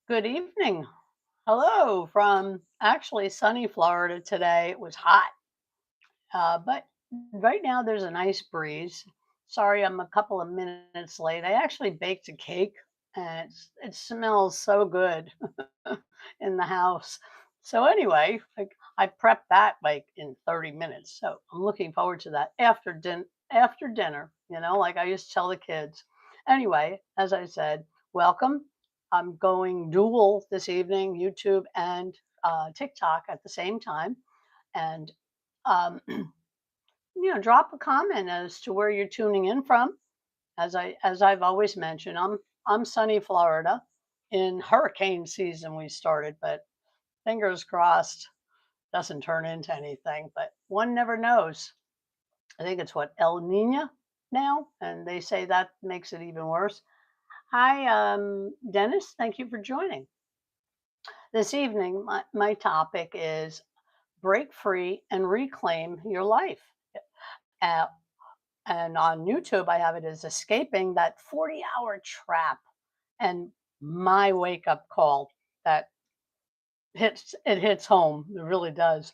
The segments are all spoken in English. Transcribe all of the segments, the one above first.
Good evening. Hello from actually sunny Florida today. It was hot, but right now there's a nice breeze. Sorry, I'm a couple of minutes late. I actually baked a cake and it smells so good in the house. So, anyway, I prepped that like in 30 minutes. So, I'm looking forward to that after dinner, like I used to tell the kids. Anyway, as I said, welcome. I'm going dual this evening, YouTube and TikTok at the same time. And, um, drop a comment as to where you're tuning in from. As I've always mentioned, I'm sunny Florida. In hurricane season we started, but fingers crossed doesn't turn into anything. But one never knows. I think it's what, El Nino now, and they say that makes it even worse. Hi, Dennis. Thank you for joining. This evening, my topic is break free and reclaim your life. Uh, and on YouTube, I have it as escaping that 40-hour trap and my wake up call that hits home. It really does.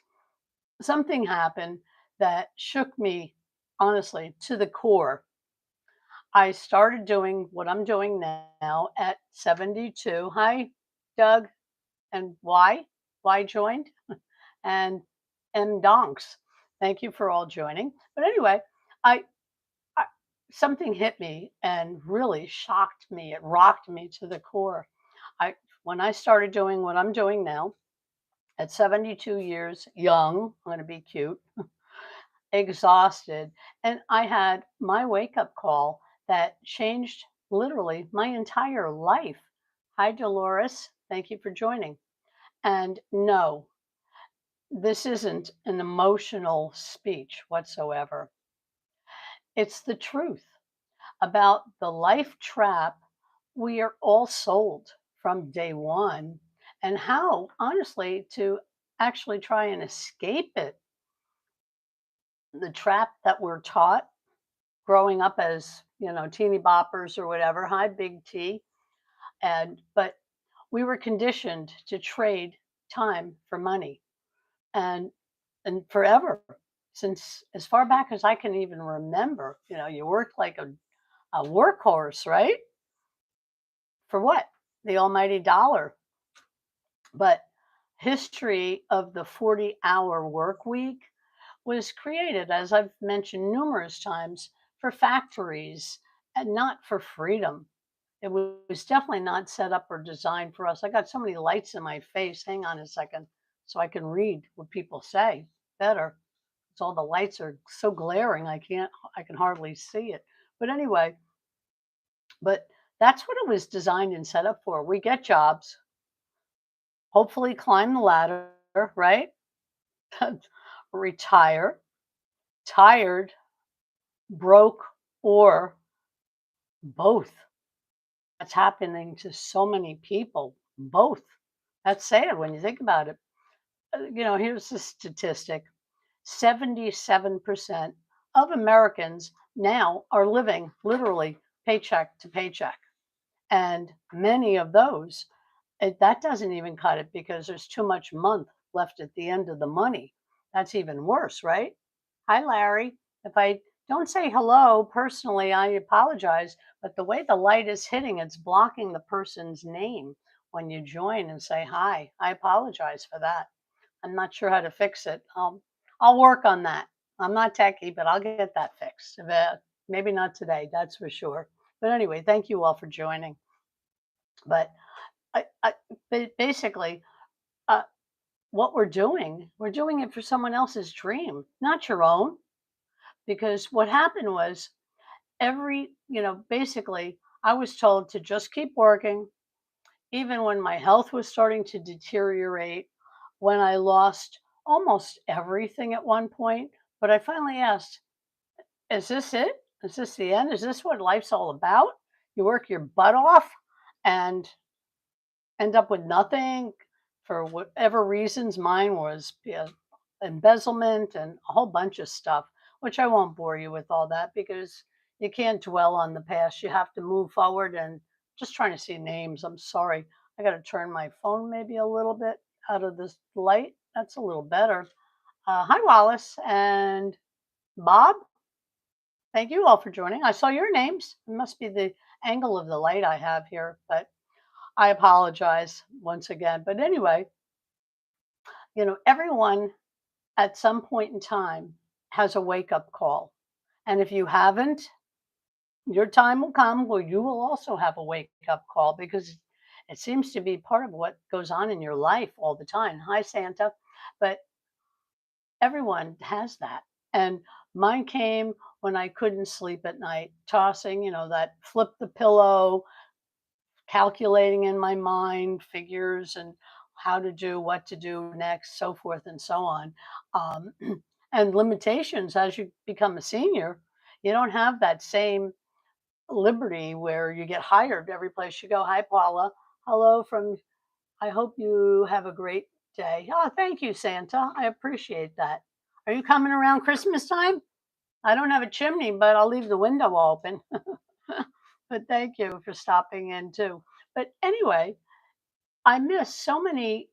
Something happened that shook me honestly to the core. I started doing what I'm doing now at 72. Hi, Doug, and why joined, and Donks. Thank you for all joining. But anyway, I, I something hit me and really shocked me. It rocked me to the core. I When I started doing what I'm doing now at 72 years young, I'm going to be cute, exhausted, and I had my wake up call that changed literally my entire life. Hi, Dolores. Thank you for joining. And no, this isn't an emotional speech whatsoever. It's the truth about the life trap we are all sold from day one, and how, honestly, to actually try and escape it. The trap that we're taught growing up as, teeny boppers or whatever. Hi, Big T. But we were conditioned to trade time for money, and forever, since as far back as I can even remember. You worked like a workhorse, right? For what? The almighty dollar. But history of the 40-hour work week was created, as I've mentioned numerous times, for factories and not for freedom. It was definitely not set up or designed for us. I got so many lights in my face. Hang on a second so I can read what people say better. It's all the lights are so glaring I can hardly see it. But anyway, but that's what it was designed and set up for. We get jobs, hopefully climb the ladder, right? Retire, tired, broke, or both. That's happening to so many people. Both. That's sad when you think about it. Here's the statistic: 77% of Americans now are living literally paycheck to paycheck. And many of those, that doesn't even cut it because there's too much month left at the end of the money. That's even worse, right? Hi, Larry. If I don't say hello personally, I apologize. But the way the light is hitting, it's blocking the person's name when you join and say hi. I apologize for that. I'm not sure how to fix it. I'll work on that. I'm not techie, but I'll get that fixed. Maybe not today, that's for sure. But anyway, thank you all for joining. But basically, uh, what we're doing it for someone else's dream, not your own. Because what happened was basically, I was told to just keep working, even when my health was starting to deteriorate, when I lost almost everything at one point. But I finally asked, is this it? Is this the end? Is this what life's all about? You work your butt off and end up with nothing for whatever reasons. Mine was embezzlement and a whole bunch of stuff, which I won't bore you with all that because you can't dwell on the past. You have to move forward, and just trying to see names. I'm sorry. I got to turn my phone maybe a little bit out of this light. That's a little better. Hi, Wallace and Bob. Thank you all for joining. I saw your names. It must be the angle of the light I have here, but I apologize once again. But anyway, everyone at some point in time has a wake up call. And if you haven't, your time will come where you will also have a wake up call because it seems to be part of what goes on in your life all the time. Hi, Santa. But everyone has that. And mine came when I couldn't sleep at night, tossing, that flip the pillow, calculating in my mind figures and how to do what to do next, so forth and so on. Um, and limitations as you become a senior, you don't have that same liberty where you get hired every place you go. Hi, Paula. Hello from, I hope you have a great day. Oh, thank you, Santa. I appreciate that. Are you coming around Christmas time? I don't have a chimney, but I'll leave the window open. But thank you for stopping in too. But anyway, I miss so many,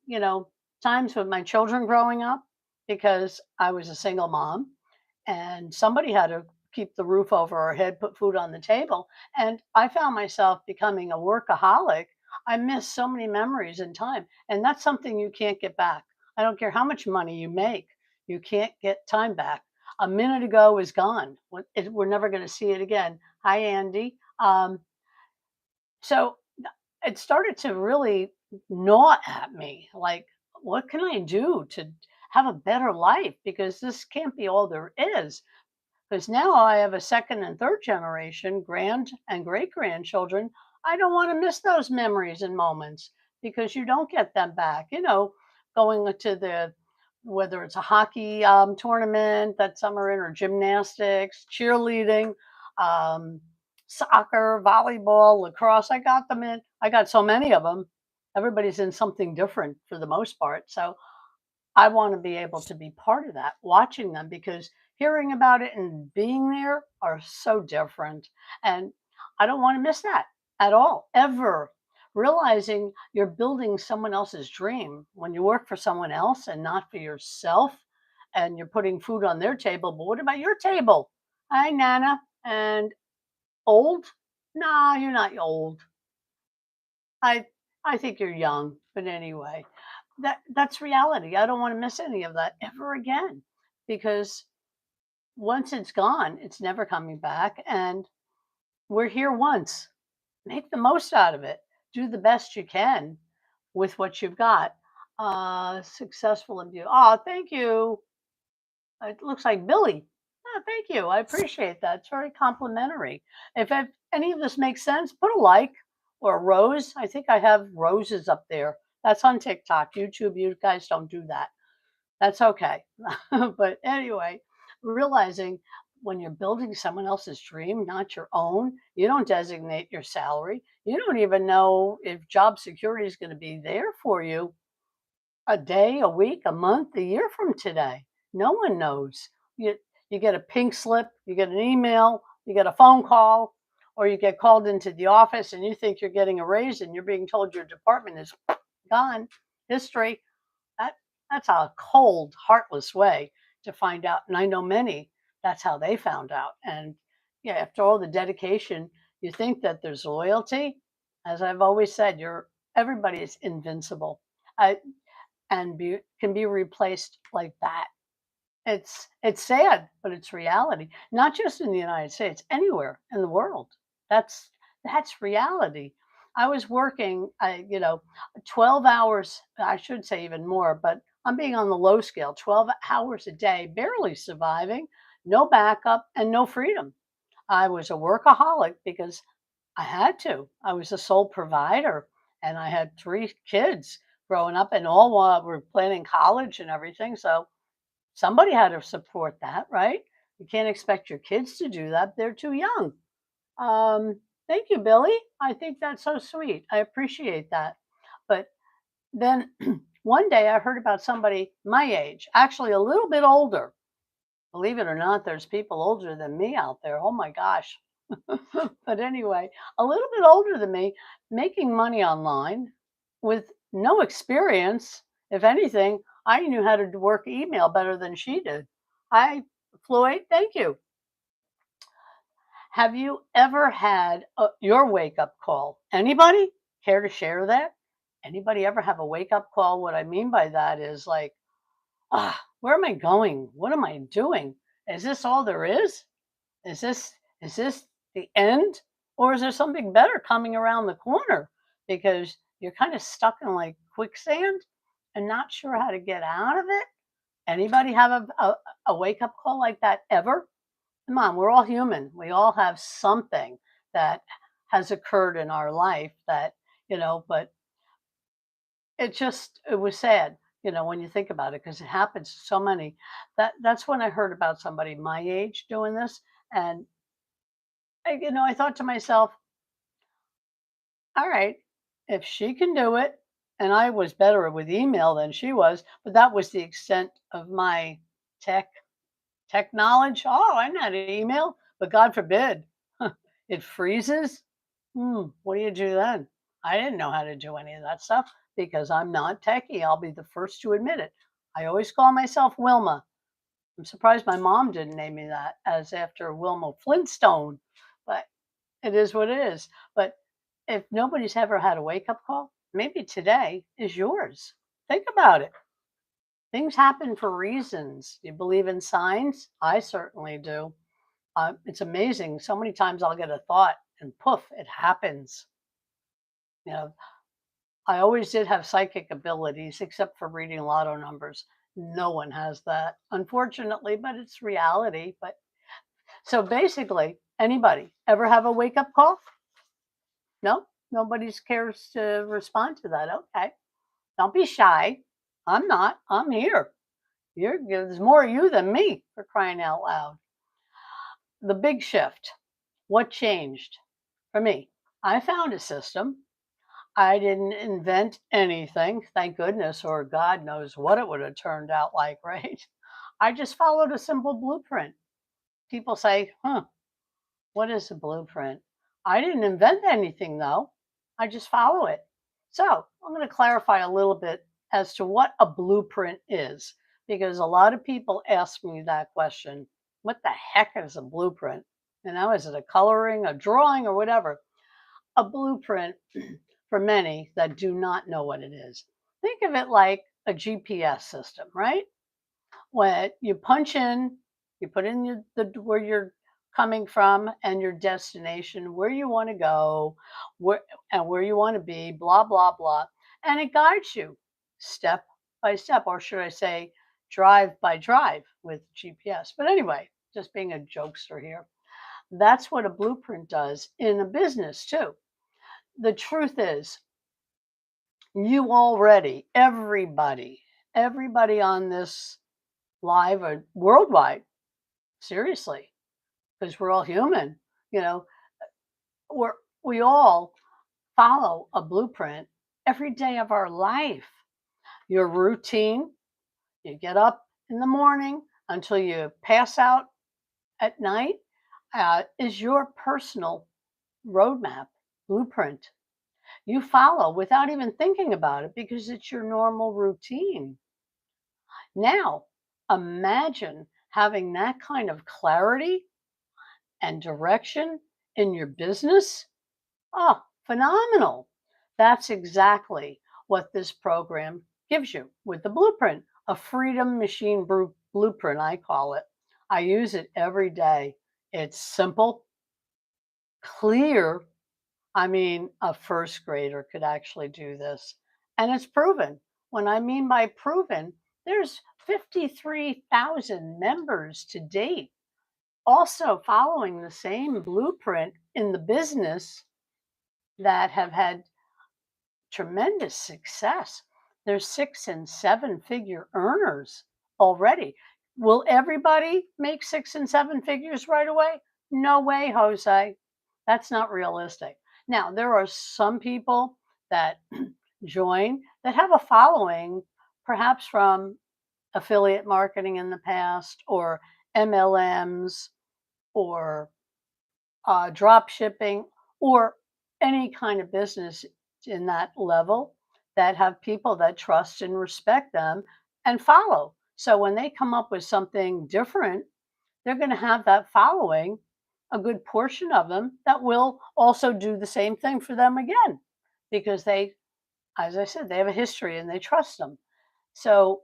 times with my children growing up because I was a single mom and somebody had to keep the roof over our head, put food on the table. And I found myself becoming a workaholic. I miss so many memories and time. And that's something you can't get back. I don't care how much money you make, you can't get time back. A minute ago is gone. We're never going to see it again. Hi, Andy. So it started to really gnaw at me. Like, what can I do to have a better life? Because this can't be all there is. Because now I have a second and third generation, grand and great grandchildren. I don't want to miss those memories and moments because you don't get them back. Going to whether it's a hockey tournament that some are in, or gymnastics, cheerleading, um, soccer, volleyball, lacrosse. I got them in. I got so many of them. Everybody's in something different for the most part. So I want to be able to be part of that, watching them, because hearing about it and being there are so different. And I don't want to miss that at all, ever. Realizing you're building someone else's dream when you work for someone else and not for yourself, and you're putting food on their table. But what about your table? Hi, Nana. And old? Nah, you're not old. I I think you're young, but anyway, that's reality. I don't want to miss any of that ever again because once it's gone, it's never coming back. And we're here once. Make the most out of it. Do the best you can with what you've got. Successful and beautiful. Oh, thank you. It looks like Billy. Oh, thank you. I appreciate that. It's very complimentary. If any of this makes sense, put a like or a rose. I think I have roses up there. That's on TikTok. YouTube, you guys don't do that. That's okay. But anyway, realizing when you're building someone else's dream, not your own, you don't designate your salary. You don't even know if job security is going to be there for you a day, a week, a month, a year from today. No one knows. You get a pink slip, you get an email, you get a phone call, or you get called into the office and you think you're getting a raise and you're being told your department is gone. History. That that's a cold, heartless way to find out. And I know many, that's how they found out. And yeah, after all the dedication, you think that there's loyalty. As I've always said, everybody is invincible. I, and can be replaced like that. It's sad, but it's reality. Not just in the United States, anywhere in the world. That's that's reality. I was working, 12 hours. I should say even more, but I'm being on the low scale. 12 hours a day, barely surviving, no backup, and no freedom. I was a workaholic because I had to. I was the sole provider, and I had three kids growing up, and all were planning college and everything. So somebody had to support that, right? You can't expect your kids to do that. They're too young. Thank you, Billy. I think that's so sweet. I appreciate that. But then one day I heard about somebody my age, actually a little bit older. Believe it or not, there's people older than me out there. Oh my gosh. But anyway, a little bit older than me, making money online. with no experience. If anything, I knew how to work email better than she did. Hi, Floyd. Thank you. Have you ever had your wake up call? Anybody care to share that? Anybody ever have a wake up call? What I mean by that is like, where am I going? What am I doing? Is this all there is? Is this the end, or is there something better coming around the corner? Because you're kind of stuck in like quicksand and not sure how to get out of it. Anybody have a wake up call like that ever? Come on, we're all human. We all have something that has occurred in our life that, but it was sad, when you think about it, because it happens to so many. That's when I heard about somebody my age doing this. And I thought to myself, all right, if she can do it, and I was better with email than she was, but that was the extent of my tech tech knowledge. Oh, I know how to email, but God forbid it freezes. What do you do then? I didn't know how to do any of that stuff because I'm not techie. I'll be the first to admit it. I always call myself Wilma. I'm surprised my mom didn't name me that as after Wilma Flintstone, but it is what it is. But if nobody's ever had a wake up call, maybe today is yours. Think about it. Things happen for reasons. You believe in signs? I certainly do. It's amazing. So many times I'll get a thought and poof, it happens. You know, I always did have psychic abilities, except for reading lotto numbers. No one has that, unfortunately, but it's reality. But so basically, anybody ever have a wake up call? No, nobody cares to respond to that. Okay, don't be shy. I'm not. I'm here. There's more of you than me, for crying out loud. The big shift. What changed for me? I found a system. I didn't invent anything, thank goodness, or God knows what it would have turned out like, right? I just followed a simple blueprint. People say, what is a blueprint? I didn't invent anything though. I just follow it. So I'm going to clarify a little bit as to what a blueprint is, because a lot of people ask me that question. What the heck is a blueprint? Is it a coloring, a drawing, or whatever? A blueprint, for many that do not know what it is, think of it like a GPS system, right? When you punch in, you put in where you're coming from and your destination, where you want to go, where you want to be, blah blah blah, and it guides you step by step, or should I say, drive by drive with GPS. But anyway, just being a jokester here, that's what a blueprint does in a business too. The truth is, you already, everybody on this live or worldwide, seriously, because we're all human, you know, we're, we all follow a blueprint every day of our life. Your routine, you get up in the morning until you pass out at night, is your personal roadmap, blueprint. You follow without even thinking about it because it's your normal routine. Now, imagine having that kind of clarity and direction in your business. Oh, phenomenal. That's exactly what this program gives you with the blueprint, a freedom machine blueprint, I call it. I use it every day. It's simple, clear. I mean, a first grader could actually do this. And it's proven. When I mean by proven, there's 53,000 members to date, also following the same blueprint in the business that have had tremendous success. There's 6 and 7 figure earners already. Will everybody make 6 and 7 figures right away? No way, Jose. That's not realistic. Now, there are some people that join that have a following, perhaps from affiliate marketing in the past, or MLMs, or drop shipping, or any kind of business in that level. that have people that trust and respect them and follow. So when they come up with something different, they're going to have that following, a good portion of them that will also do the same thing for them again because they, as I said, they have a history and they trust them. So,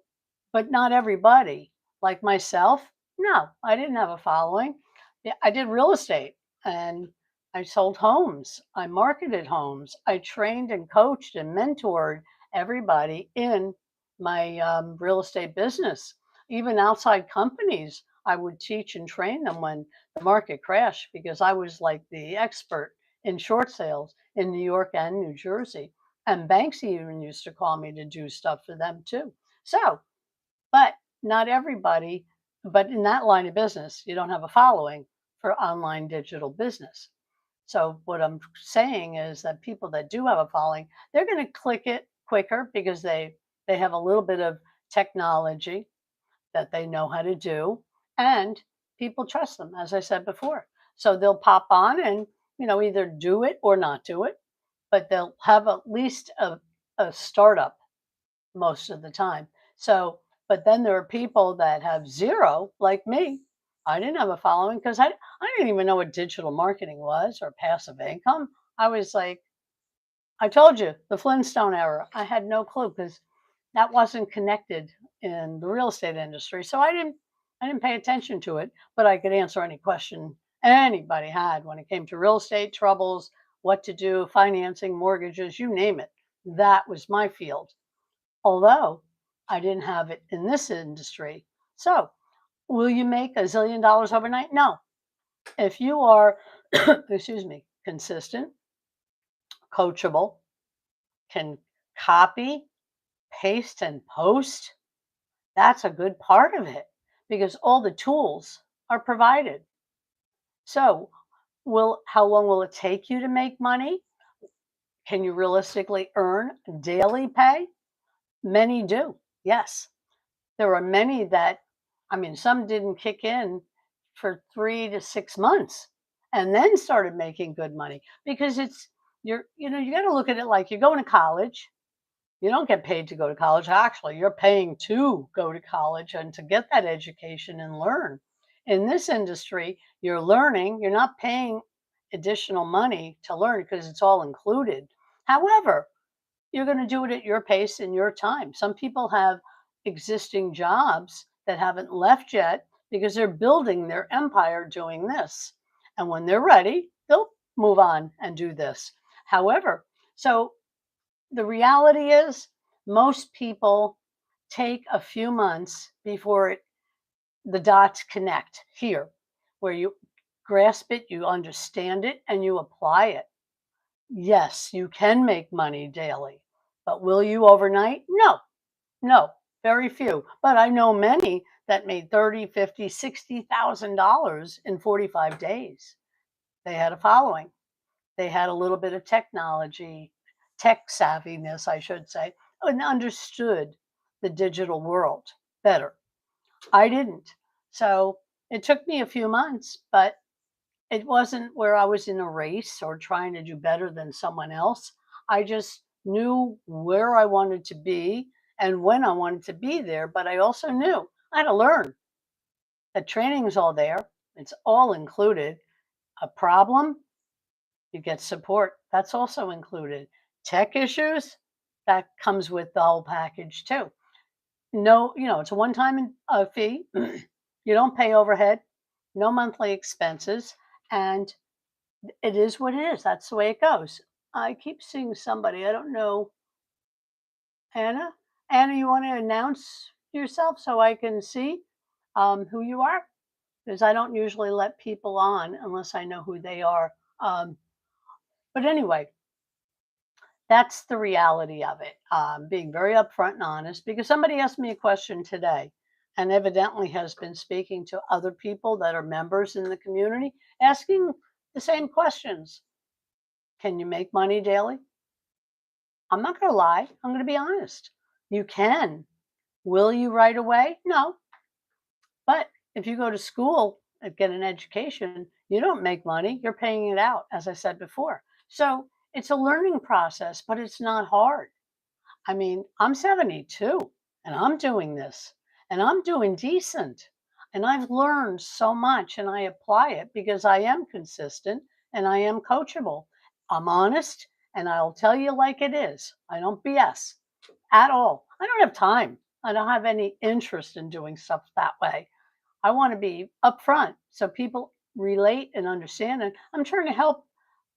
but not everybody. Like myself, no, I didn't have a following. Yeah, I did real estate and I sold homes. I marketed homes. I trained and coached and mentored everybody in my real estate business. Even outside companies, I would teach and train them when the market crashed because I was like the expert in short sales in New York and New Jersey. And banks even used to call me to do stuff for them too. So, but not everybody, but in that line of business, you don't have a following for online digital business. So, what I'm saying is that people that do have a following, they're going to click it quicker because they have a little bit of technology that they know how to do, and people trust them, as I said before. So they'll pop on and either do it or not do it, but they'll have at least a startup most of the time. So, but then there are people that have zero, like me. I didn't have a following because I didn't even know what digital marketing was or passive income. I was like, I told you, the Flintstone era. I had no clue because that wasn't connected in the real estate industry. So I didn't pay attention to it, but I could answer any question anybody had when it came to real estate troubles, what to do, financing, mortgages, you name it. That was my field, although I didn't have it in this industry. So, will you make $1 zillion overnight? No. If you are, excuse me, consistent, coachable, can copy, paste, and post, that's a good part of it because all the tools are provided. So, will how long will it take you to make money? Can you realistically earn daily pay? Many do. Yes. There are many that, I mean, some didn't kick in for 3 to 6 months and then started making good money because you got to look at it like you're going to college. You don't get paid to go to college. Actually, you're paying to go to college and to get that education and learn. In this industry, you're learning, you're not paying additional money to learn because it's all included. However, you're going to do it at your pace and your time. Some people have existing jobs that haven't left yet because they're building their empire doing this. And when they're ready, they'll move on and do this. However, so the reality is most people take a few months before the dots connect here, where you grasp it, you understand it, and you apply it. Yes, you can make money daily, but will you overnight? No, no, very few. But I know many that made 30, 50, $60,000 in 45 days. They had a following. They had a little bit of technology, tech savviness, I should say, and understood the digital world better. I didn't. So it took me a few months, but it wasn't where I was in a race or trying to do better than someone else. I just knew where I wanted to be and when I wanted to be there, but I also knew I had to learn. The training's all there. It's all included. A problem, you get support. That's also included. Tech issues, that comes with the whole package too. No, it's a one-time fee. You don't pay overhead, no monthly expenses, and it is what it is. That's the way it goes. I keep seeing somebody. I don't know, Anna. Anna, you want to announce yourself so I can see who you are? Because I don't usually let people on unless I know who they are. But anyway, that's the reality of it. Being very upfront and honest, because somebody asked me a question today and evidently has been speaking to other people that are members in the community, asking the same questions. Can you make money daily? I'm not going to lie. I'm going to be honest. You can. Will you right away? No. But if you go to school and get an education, you don't make money. You're paying it out, as I said before. So it's a learning process, but it's not hard. I mean, I'm 72 and I'm doing this and I'm doing decent. And I've learned so much and I apply it because I am consistent and I am coachable. I'm honest and I'll tell you like it is. I don't BS at all. I don't have time. I don't have any interest in doing stuff that way. I want to be upfront so people relate and understand. And I'm trying to help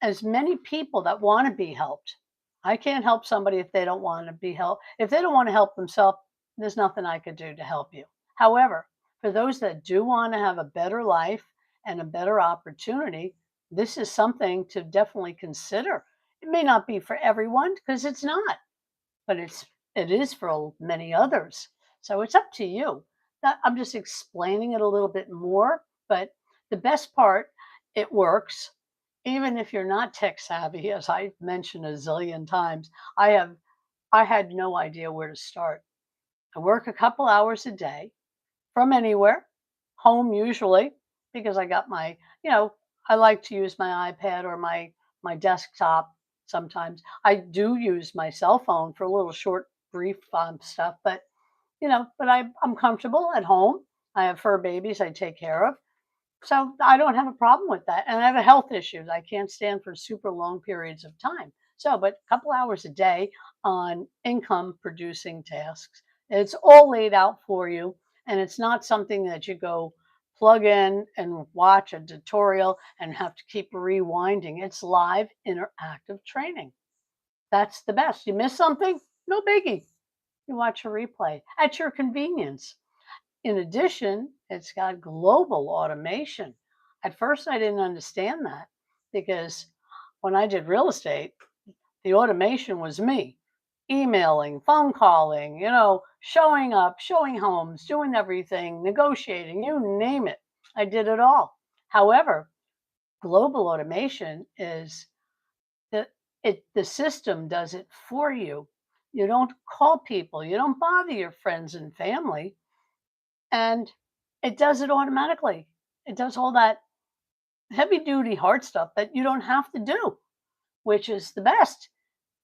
as many people that want to be helped. I can't help somebody if they don't want to be helped. If they don't want to help themselves, there's nothing I could do to help you. However, for those that do want to have a better life and a better opportunity, this is something to definitely consider. It may not be for everyone because it's not, but it is for many others. So it's up to you. I'm just explaining it a little bit more, but the best part, it works. Even if you're not tech savvy, as I mentioned a zillion times, I had no idea where to start. I work a couple hours a day from anywhere, home usually, because I got my, I like to use my iPad or my desktop sometimes. I do use my cell phone for a little short, brief stuff, but I'm comfortable at home. I have fur babies I take care of. So I don't have a problem with that. And I have a health issues. I can't stand for super long periods of time. So, but a couple hours a day on income producing tasks. It's all laid out for you. And it's not something that you go plug in and watch a tutorial and have to keep rewinding. It's live interactive training. That's the best. You miss something? No biggie. You watch a replay at your convenience. In addition, it's got global automation. At first, I didn't understand that because when I did real estate, the automation was me emailing, phone calling, showing up, showing homes, doing everything, negotiating, you name it. I did it all. However, global automation is the system does it for you. You don't call people, you don't bother your friends and family, and it does it automatically. It does all that heavy duty hard stuff that you don't have to do, which is the best.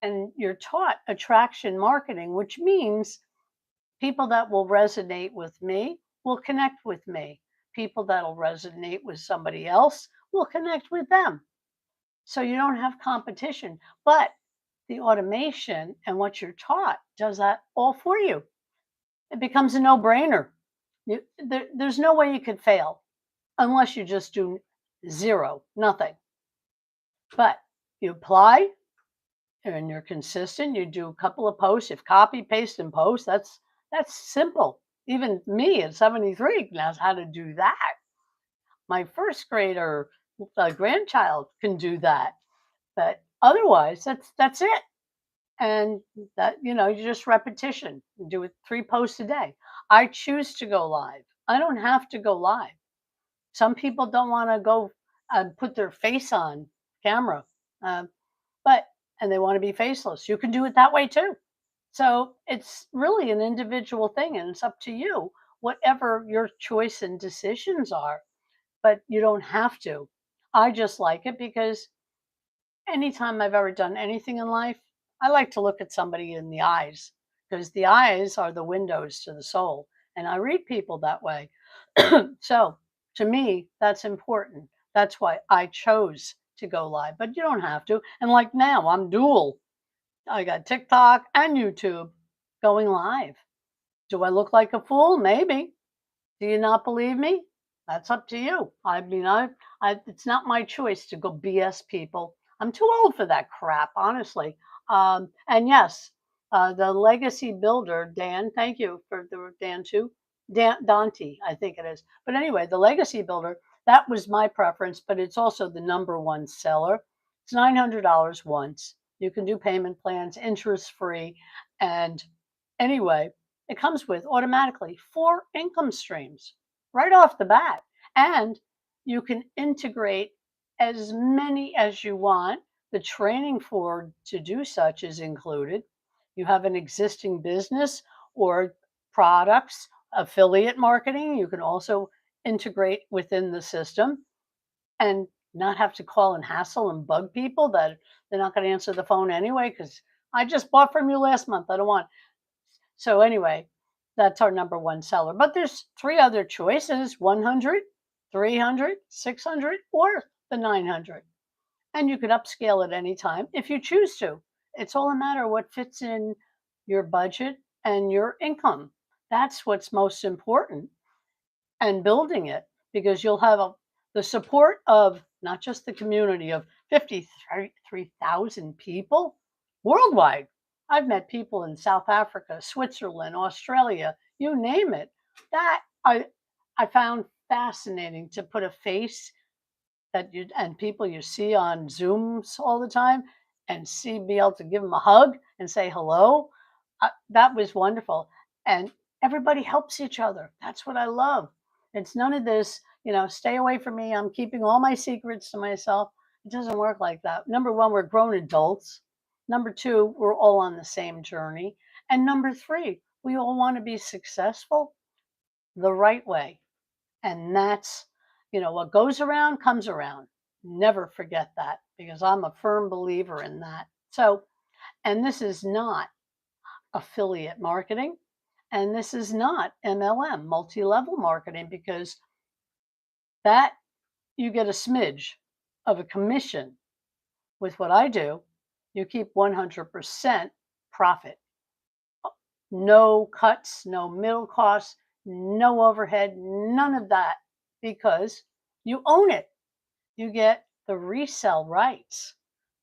And you're taught attraction marketing, which means people that will resonate with me will connect with me. People that'll resonate with somebody else will connect with them. So you don't have competition, but the automation and what you're taught does that all for you. It becomes a no brainer. There's no way you could fail unless you just do zero, nothing. But you apply and you're consistent. You do a couple of posts. If copy, paste, and post, that's simple. Even me at 73 knows how to do that. My first grader grandchild can do that. But otherwise, that's it. And that you just repetition. You do it 3 posts a day. I choose to go live. I don't have to go live. Some people don't want to go put their face on camera, um, but and they want to be faceless. You can do it that way too. So it's really an individual thing, and it's up to you, whatever your choice and decisions are. But you don't have to. I just like it because anytime I've ever done anything in life, I like to look at somebody in the eyes because the eyes are the windows to the soul. And I read people that way. So to me, that's important. That's why I chose to go live, but you don't have to. And like now, I'm dual. I got TikTok and YouTube going live. Do I look like a fool? Maybe. Do you not believe me? That's up to you. I mean, it's not my choice to go BS people. I'm too old for that crap, honestly. And yes, the legacy builder, Dan, thank you for the Dan too. Dante, I think it is. But anyway, the legacy builder, that was my preference, but it's also the number one seller. It's $900 once. You can do payment plans, interest free. And anyway, it comes with automatically 4 income streams right off the bat. And you can integrate as many as you want. The training for to do such is included. You have an existing business or products, affiliate marketing, you can also integrate within the system and not have to call and hassle and bug people that they're not going to answer the phone anyway because I just bought from you last month. I don't want." So anyway, that's our number one seller. But there's three other choices: 100, 300, 600, or the 900. And you could upscale at any time if you choose to. It's all a matter of what fits in your budget and your income. That's what's most important, and building it, because you'll have the support of not just the community of 53,000 people worldwide. I've met people in South Africa, Switzerland, Australia, you name it. That I found fascinating, to put a face that you and people you see on Zooms all the time, and be able to give them a hug and say hello. That was wonderful, and everybody helps each other. That's what I love. It's none of this, stay away from me. I'm keeping all my secrets to myself. It doesn't work like that. Number one, we're grown adults. Number two, we're all on the same journey. And number three, we all want to be successful the right way. And that's, what goes around comes around. Never forget that, because I'm a firm believer in that. So, and this is not affiliate marketing, and this is not MLM, multi level marketing, because that you get a smidge of a commission. With what I do, you keep 100% profit. No cuts, no middle costs, no overhead, none of that, because you own it. You get the resell rights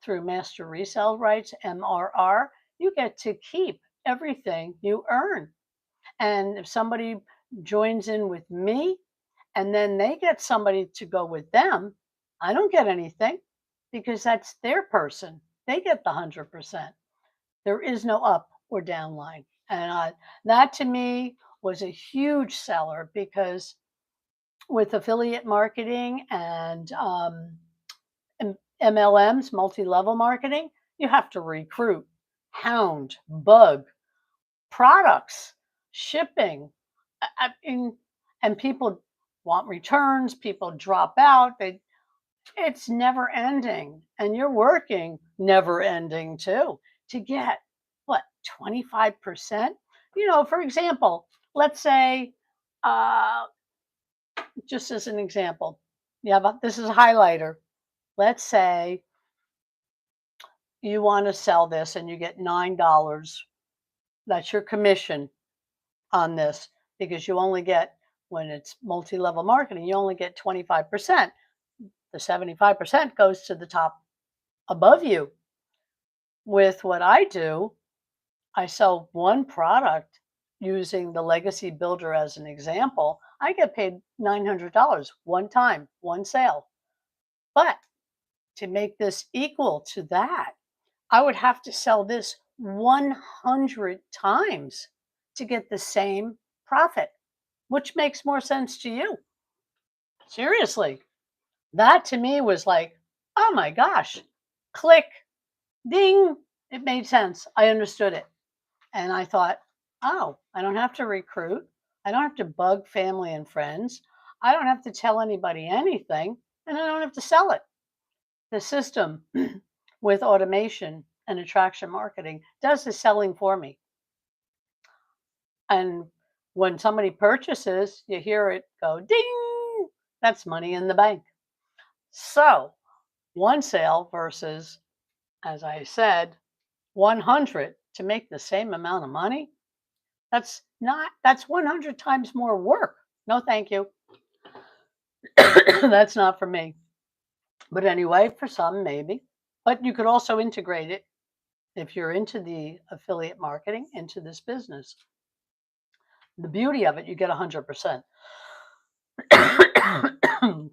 through master resell rights, MRR. You get to keep everything you earn. And if somebody joins in with me and then they get somebody to go with them, I don't get anything, because that's their person. They get the 100%. There is no up or down line. And that to me was a huge seller, because with affiliate marketing and MLMs, multi level marketing, you have to recruit, hound, bug, products, shipping. And people want returns, people drop out. It's never ending. And you're working never ending too, to get what, 25%? For example, let's say, uh, just as an example, yeah, but this is a highlighter. Let's say you want to sell this and you get $9. That's your commission on this, because you only get, when it's multi level marketing, you only get 25%. The 75% goes to the top above you. With what I do, I sell one product using the Legacy Builder as an example. I get paid $900 one time, one sale. But to make this equal to that, I would have to sell this 100 times to get the same profit. Which makes more sense to you? Seriously. That to me was like, oh my gosh, click, ding. It made sense. I understood it. And I thought, oh, I don't have to recruit. I don't have to bug family and friends. I don't have to tell anybody anything. And I don't have to sell it. The system with automation and attraction marketing does the selling for me. And when somebody purchases, you hear it go ding. That's money in the bank. So, one sale versus, as I said, 100 to make the same amount of money. That's 100 times more work. No, thank you. That's not for me. But anyway, for some, maybe. But you could also integrate it, if you're into the affiliate marketing, into this business. The beauty of it, you get 100%.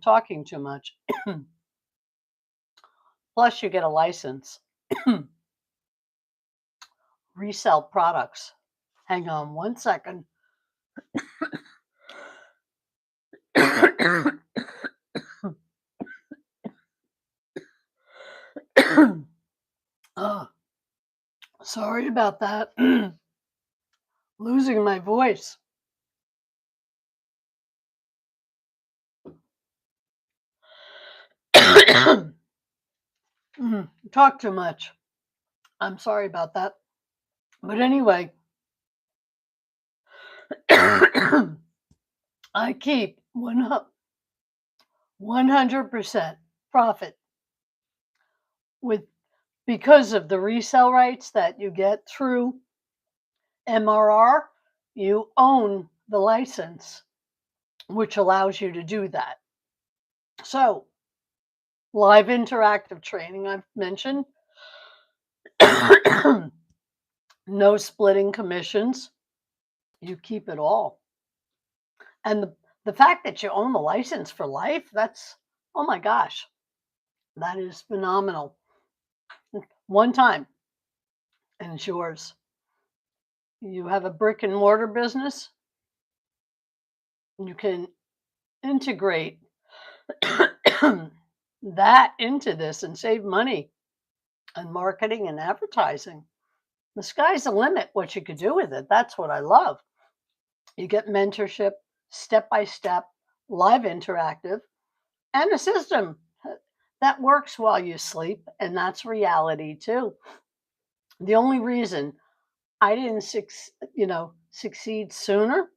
Talking too much. Plus, you get a license. Resell products. Hang on one second. Oh, sorry about that. Losing my voice. Talk too much. I'm sorry about that. But anyway, I keep 100% profit with because of the resale rights that you get through MRR. You own the license, which allows you to do that. So, live interactive training, I've mentioned, no splitting commissions. You keep it all. And the fact that you own the license for life, that's, oh my gosh, that is phenomenal. One time, and it's yours. You have a brick and mortar business, you can integrate that into this and save money on marketing and advertising. The sky's the limit what you could do with it. That's what I love. You get mentorship, step by step, live interactive, and a system that works while you sleep. And that's reality too. The only reason I didn't succeed sooner,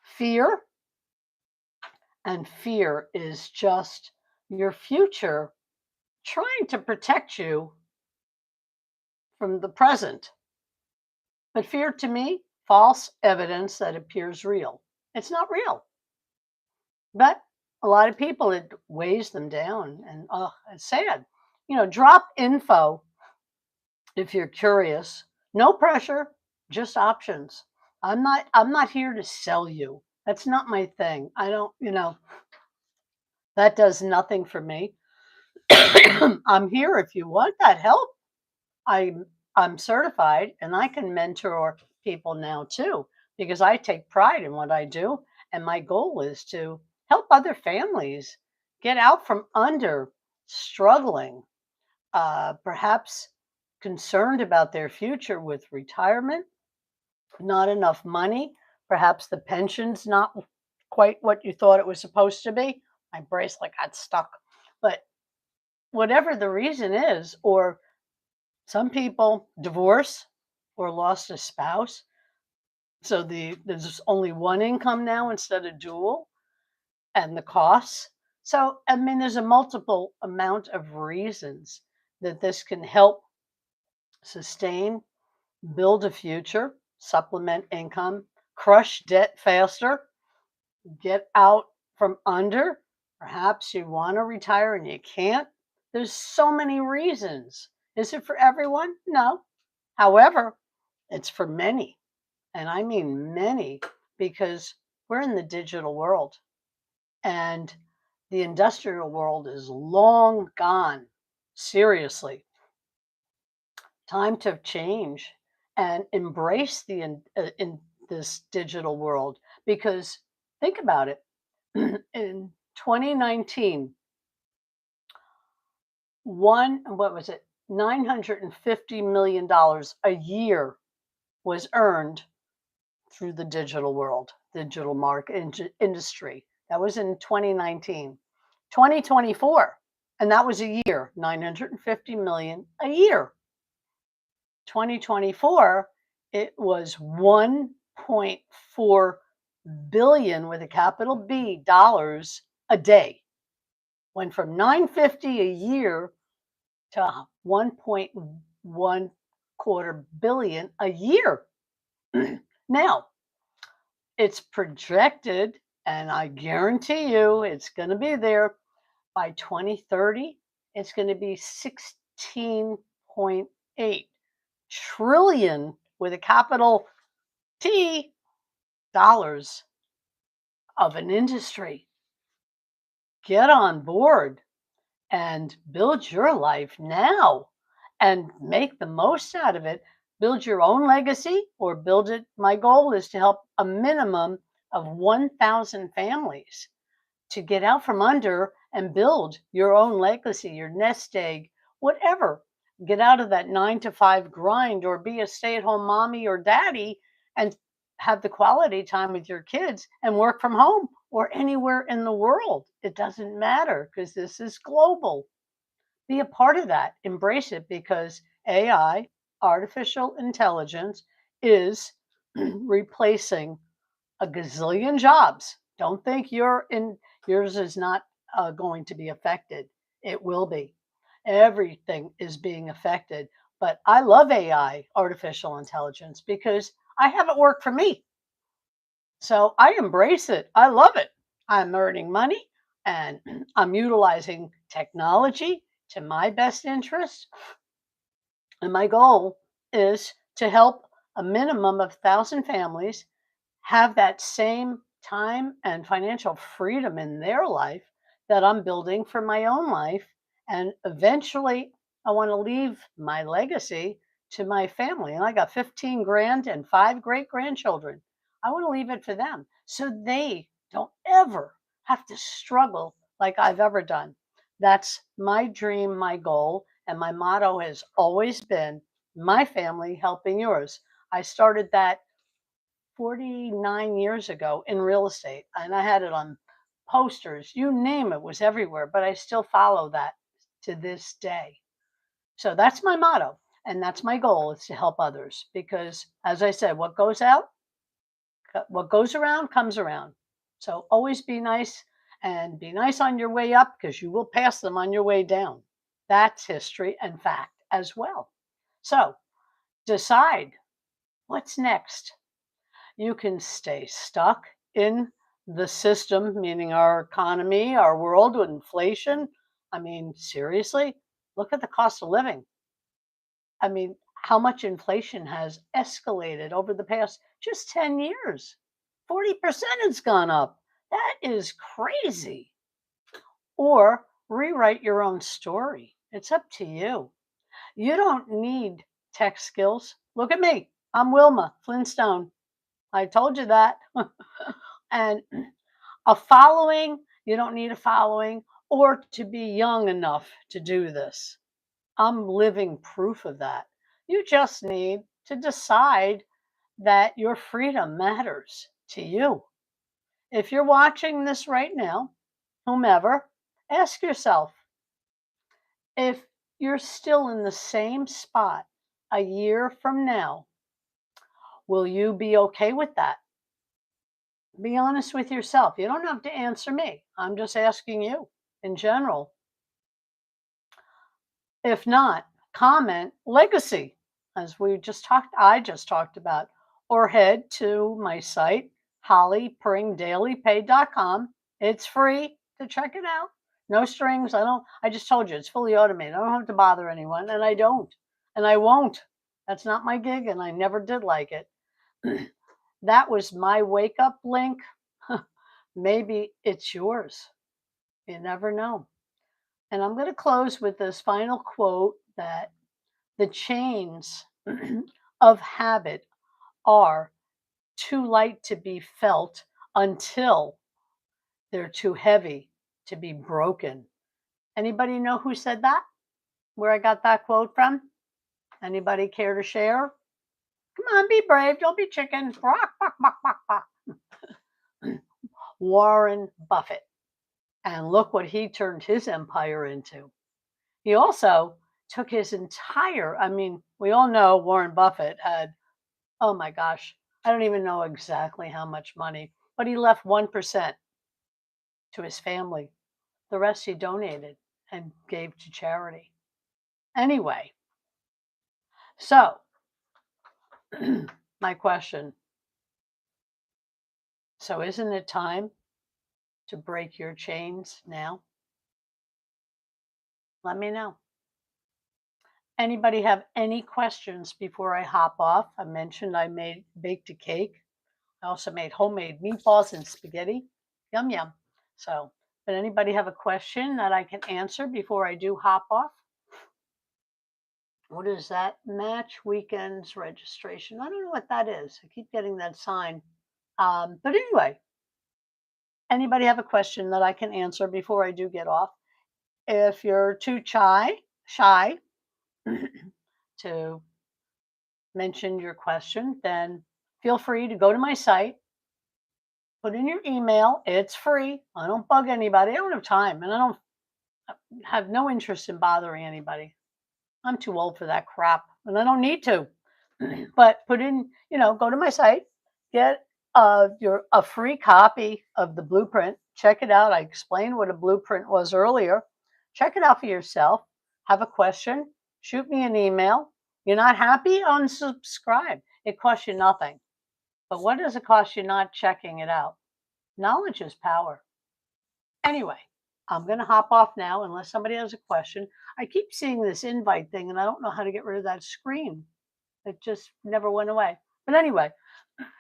fear, and fear is just your future trying to protect you from the present. But fear to me, false evidence that appears real. It's not real. But a lot of people, it weighs them down. And oh, it's sad. Drop info if you're curious. No pressure, just options. I'm not here to sell you. That's not my thing. I don't, that does nothing for me. I'm here if you want that help. I'm I'm certified and I can mentor people now too because I take pride in what I do and my goal is to help other families get out from under struggling, perhaps concerned about their future with retirement, not enough money, perhaps the pension's not quite what you thought it was supposed to be. My bracelet got stuck. But whatever the reason is, or some people divorce or lost a spouse, so there's only one income now instead of dual, and the costs. So I mean, there's a multiple amount of reasons that this can help sustain, build a future, supplement income, crush debt faster, get out from under. Perhaps you want to retire and you can't. There's so many reasons. Is it for everyone? No. However, it's for many. And I mean many, because we're in the digital world and the industrial world is long gone. Seriously, time to change and embrace in this digital world because think about it. In 2019, what was it, $950 million a year was earned through the digital world, digital market industry. That was in 2019. 2024, and that was a year, 950 million a year. 2024, it was 1.4 billion with a capital B dollars a day. Went from 950 a year to 1.1 quarter billion a year. Now, it's projected, and I guarantee you it's going to be there by 2030. It's going to be 16.8 trillion with a capital T dollars of an industry. Get on board and build your life now and make the most out of it. Build your own legacy or build it. My goal is to help a minimum of 1,000 families to get out from under and build your own legacy, your nest egg, whatever. Get out of that 9 to 5 grind or be a stay at home mommy or daddy and have the quality time with your kids and work from home or anywhere in the world. It doesn't matter because this is global. Be a part of that. Embrace it because AI, artificial intelligence, is replacing a gazillion jobs. Don't think yours is not going to be affected. It will be. Everything is being affected. But I love AI, artificial intelligence, because I have it work for me. So I embrace it. I love it. I'm earning money and I'm utilizing technology to my best interest. And my goal is to help a minimum of 1,000 families have that same time and financial freedom in their life that I'm building for my own life. And eventually, I want to leave my legacy to my family. And I got 15 grand and five great grandchildren. I want to leave it for them so they don't ever have to struggle like I've ever done. That's my dream, my goal. And my motto has always been my family helping yours. I started that 49 years ago in real estate, and I had it on posters, you name it, was everywhere, but I still follow that to this day. So that's my motto, and that's my goal is to help others because as I said, what goes around comes around. So always be nice and be nice on your way up because you will pass them on your way down. That's history and fact as well. So decide what's next. You can stay stuck in the system, meaning our economy, our world with inflation. I mean, seriously, look at the cost of living. I mean, how much inflation has escalated over the past just 10 years? 40% has gone up. That is crazy. Or rewrite your own story. It's up to you. You don't need tech skills. Look at me. I'm Wilma Flintstone. I told you that. And a following, you don't need a following or to be young enough to do this. I'm living proof of that. You just need to decide that your freedom matters to you. If you're watching this right now, whomever, ask yourself if you're still in the same spot a year from now, will you be okay with that? Be honest with yourself. You don't have to answer me. I'm just asking you in general. If not, comment legacy, as I just talked about, or head to my site, hollypringdailypay.com. It's free to check it out. No strings. I just told you it's fully automated. I don't have to bother anyone, and I don't. And I won't. That's not my gig, and I never did like it. That was my wake up link. Maybe it's yours. You never know. And I'm going to close with this final quote that the chains of habit are too light to be felt until they're too heavy to be broken. Anybody know who said that? Where I got that quote from? Anybody care to share? Come on, be brave. Don't be chicken. Rock, bok, bok, bok, bok. Warren Buffett. And look what he turned his empire into. He also took his I mean, we all know Warren Buffett had, oh my gosh, I don't even know exactly how much money, but he left 1% to his family. The rest he donated and gave to charity. Anyway, so my question, so isn't it time to break your chains now? Let me know. Anybody have any questions before I hop off? I mentioned I baked a cake. I also made homemade meatballs and spaghetti. Yum, yum. So, but anybody have a question that I can answer before I do hop off? What is that? Match weekends registration. I don't know what that is. I keep getting that sign. But anyway, anybody have a question that I can answer before I do get off? If you're too shy to mention your question, then feel free to go to my site, put in your email. It's free. I don't bug anybody. I don't have time and I don't have no interest in bothering anybody. I'm too old for that crap, and I don't need to. But put in, go to my site, get your a free copy of the blueprint. Check it out. I explained what a blueprint was earlier. Check it out for yourself. Have a question? Shoot me an email. You're not happy? Unsubscribe. It costs you nothing. But what does it cost you not checking it out? Knowledge is power. Anyway, I'm going to hop off now unless somebody has a question. I keep seeing this invite thing and I don't know how to get rid of that screen. It just never went away. But anyway,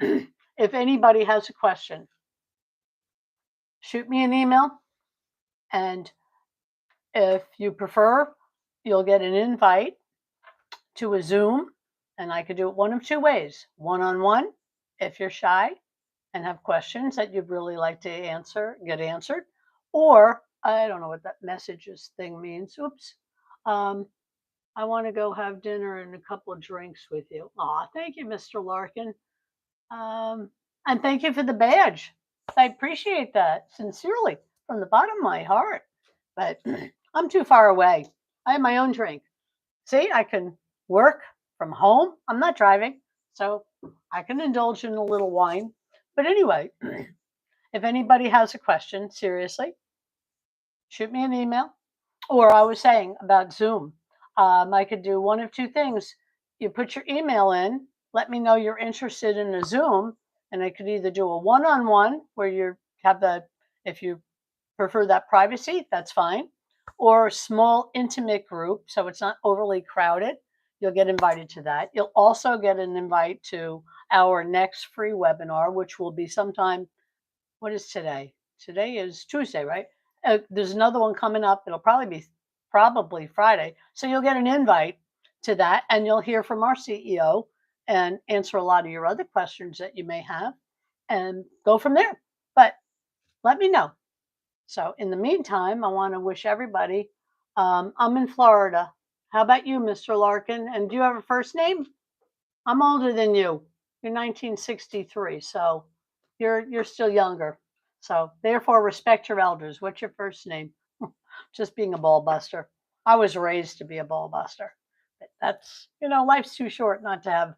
if anybody has a question, shoot me an email. And if you prefer, you'll get an invite to a Zoom. And I could do it one of two ways: one on one, if you're shy and have questions that you'd really like to get answered. Or I don't know what that messages thing means. Oops. Um, I want to go have dinner and a couple of drinks with you. Aw, thank you, Mr. Larkin. And thank you for the badge. I appreciate that sincerely from the bottom of my heart. But I'm too far away. I have my own drink. See, I can work from home. I'm not driving, so I can indulge in a little wine. But anyway, if anybody has a question, seriously, shoot me an email. Or I was saying about Zoom, I could do one of two things. You put your email in, let me know you're interested in a Zoom, and I could either do a one-on-one where you have if you prefer that privacy, that's fine, or a small intimate group so it's not overly crowded. You'll get invited to that. You'll also get an invite to our next free webinar, which will be sometime. What is today? Today is Tuesday, right? There's another one coming up. It'll probably Friday. So you'll get an invite to that, and you'll hear from our CEO and answer a lot of your other questions that you may have, and go from there. But let me know. So in the meantime, I want to wish everybody. I'm in Florida. How about you, Mr. Larkin? And do you have a first name? I'm older than you. You're 1963, so you're still younger. So therefore, respect your elders. What's your first name? Just being a ball buster. I was raised to be a ball buster. That's life's too short not to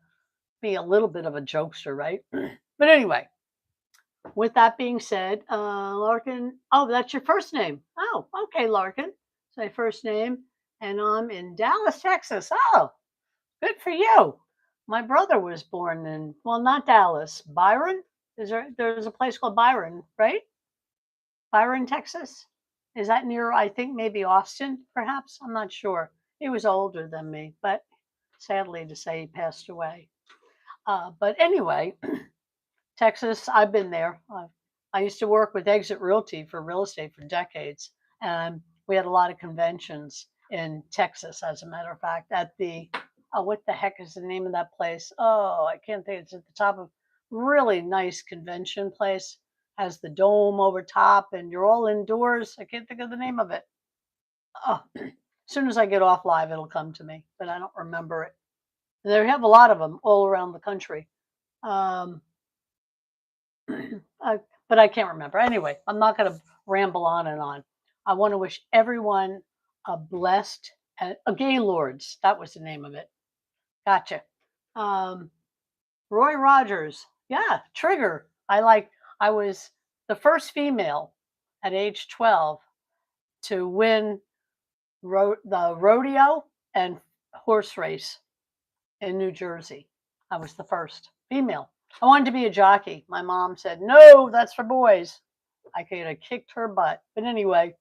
be a little bit of a jokester, right? But anyway, with that being said, Larkin. Oh, that's your first name. Oh, okay, Larkin. It's my first name, and I'm in Dallas, Texas. Oh, good for you. My brother was born in, well, not Dallas, Byron. There's a place called Byron, right? Byron, Texas. Is that near, I think maybe Austin, perhaps? I'm not sure. He was older than me, but sadly to say, he passed away. But anyway, Texas, I've been there. I used to work with Exit Realty for real estate for decades, and we had a lot of conventions in Texas, as a matter of fact, at the what the heck is the name of that place? Oh, I can't think. It's at the top of really nice convention place. Has the dome over top, and you're all indoors. I can't think of the name of it. Oh, as soon as I get off live, it'll come to me, but I don't remember it. They have a lot of them all around the country. Um, but I can't remember. Anyway, I'm not going to ramble on and on. I want to wish everyone a blessed, a Gaylords. That was the name of it. Gotcha. Roy Rogers. Yeah, Trigger. I was the first female at age 12 to win the rodeo and horse race in New Jersey. I was the first female. I wanted to be a jockey. My mom said, no, that's for boys. I could have kicked her butt. But anyway,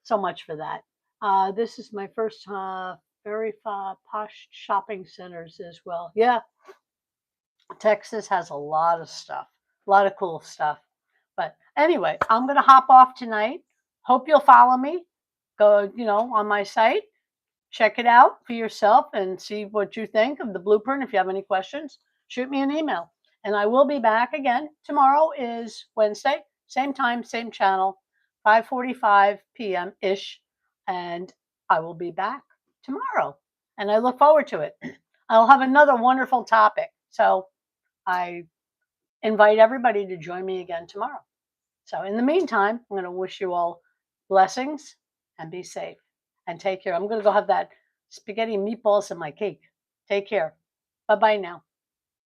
so much for that. This is my first very posh shopping centers as well. Yeah, Texas has a lot of stuff, a lot of cool stuff. But anyway, I'm going to hop off tonight. Hope you'll follow me. Go, on my site. Check it out for yourself and see what you think of the blueprint. If you have any questions, shoot me an email. And I will be back again. Tomorrow is Wednesday, same time, same channel, 5:45 p.m. ish. And I will be back tomorrow. And I look forward to it. I'll have another wonderful topic. So I invite everybody to join me again tomorrow. So in the meantime, I'm going to wish you all blessings and be safe and take care. I'm going to go have that spaghetti and meatballs and my cake. Take care. Bye bye now.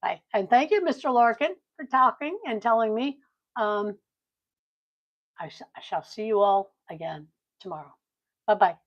Bye. And thank you, Mr. Larkin, for talking and telling me. Um, I shall see you all again tomorrow. Bye bye.